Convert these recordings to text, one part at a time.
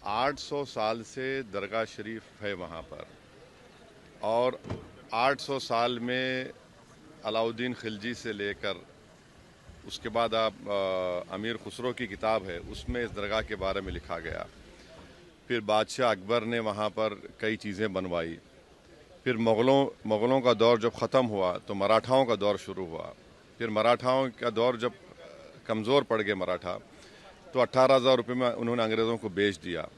800 साल से दरगाह शरीफ है वहाँ पर, और 800 साल में अलाउद्दीन खिलजी से लेकर उसके बाद आप अमीर खुसरो की किताब है, उसमें इस दरगाह के बारे में लिखा गया। फिर बादशाह अकबर ने वहाँ पर कई चीज़ें बनवाई। फिर मुग़लों का दौर जब ख़त्म हुआ तो मराठाओं का दौर शुरू हुआ। फिर मराठाओं का दौर जब कमज़ोर पड़ गए मराठा, तो 18,000 रुपये में उन्होंने अंग्रेज़ों को बेच दिया।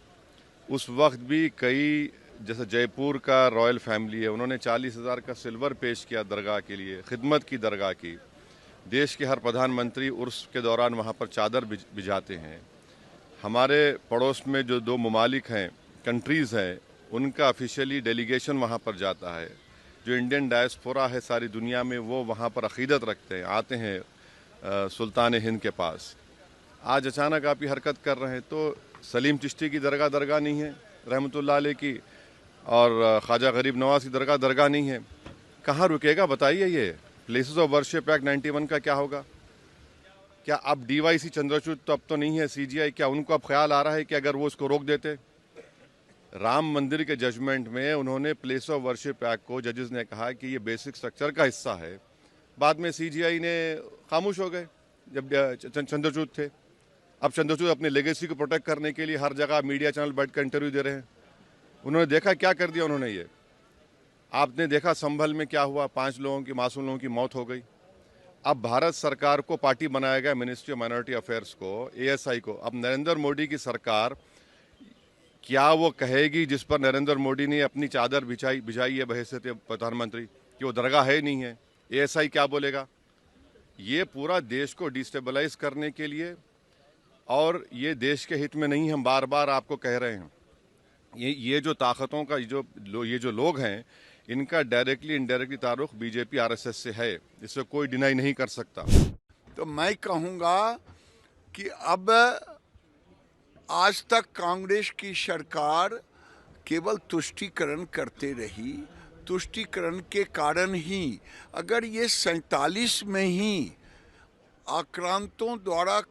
उस वक्त भी कई, जैसे जयपुर का रॉयल फैमिली है, उन्होंने 40,000 का सिल्वर पेश किया दरगाह के लिए, खिदमत की दरगाह की। देश के हर प्रधानमंत्री उर्स के दौरान वहाँ पर चादर बिछाते हैं। हमारे पड़ोस में जो 2 ममालिक हैं, कंट्रीज़ हैं, उनका ऑफिशियली डेलीगेशन वहाँ पर जाता है। जो इंडियन डायस्पोरा है सारी दुनिया में, वो वहाँ पर अक़ीदत रखते हैं, आते हैं सुल्तान हिंद के पास। आज अचानक आप ये हरकत कर रहे हैं। तो सलीम चिश्ती की दरगाह नहीं है रहमतुल्लाह अलैह की, और ख्वाजा गरीब नवाज की दरगाह नहीं है। कहाँ रुकेगा बताइए? ये प्लेसेस ऑफ वर्शिप एक्ट 91 का क्या होगा? क्या अब DYC चंद्रचूड़ तो अब तो नहीं है, CGI, क्या उनको अब ख्याल आ रहा है कि अगर वो इसको रोक देते? राम मंदिर के जजमेंट में उन्होंने प्लेस ऑफ वर्शिप एक्ट को, जजेस ने कहा कि ये बेसिक स्ट्रक्चर का हिस्सा है। बाद में CGI ने खामोश हो गए जब चंद्रचूड़ थे। अब चंद्रचूड़ अपने लेगेसी को प्रोटेक्ट करने के लिए हर जगह मीडिया चैनल बैठ कर इंटरव्यू दे रहे हैं। उन्होंने देखा क्या कर दिया उन्होंने। ये आपने देखा संभल में क्या हुआ, 5 लोगों की, मासूम लोगों की मौत हो गई। अब भारत सरकार को पार्टी बनाया गया, मिनिस्ट्री ऑफ माइनॉरिटी अफेयर्स को, ASI को। अब नरेंद्र मोदी की सरकार, क्या वो कहेगी जिस पर नरेंद्र मोदी ने अपनी चादर बिछाई है बहैसियत प्रधानमंत्री, कि वो दरगाह है नहीं है? ASI क्या बोलेगा? ये पूरा देश को डिस्टेबलाइज करने के लिए, और ये देश के हित में नहीं, हम बार बार आपको कह रहे हैं। ये जो ताकतों का ये जो लोग हैं, इनका डायरेक्टली इनडायरेक्टली ताल्लुक BJP RSS से है, इससे कोई डिनाई नहीं कर सकता। तो मैं कहूँगा कि अब आज तक कांग्रेस की सरकार केवल तुष्टीकरण करते रही। तुष्टीकरण के कारण ही अगर ये 47 में ही आक्रांतों द्वारा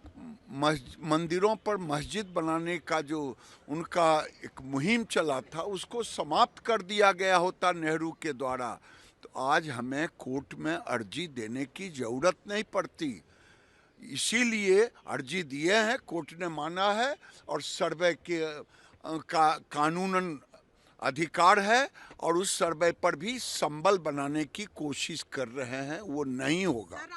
मंदिरों पर मस्जिद बनाने का जो उनका एक मुहिम चला था, उसको समाप्त कर दिया गया होता नेहरू के द्वारा, तो आज हमें कोर्ट में अर्जी देने की ज़रूरत नहीं पड़ती। इसीलिए अर्जी दिए हैं, कोर्ट ने माना है, और सर्वे के कानूनन अधिकार है, और उस सर्वे पर भी संबल बनाने की कोशिश कर रहे हैं। वो नहीं होगा।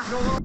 One.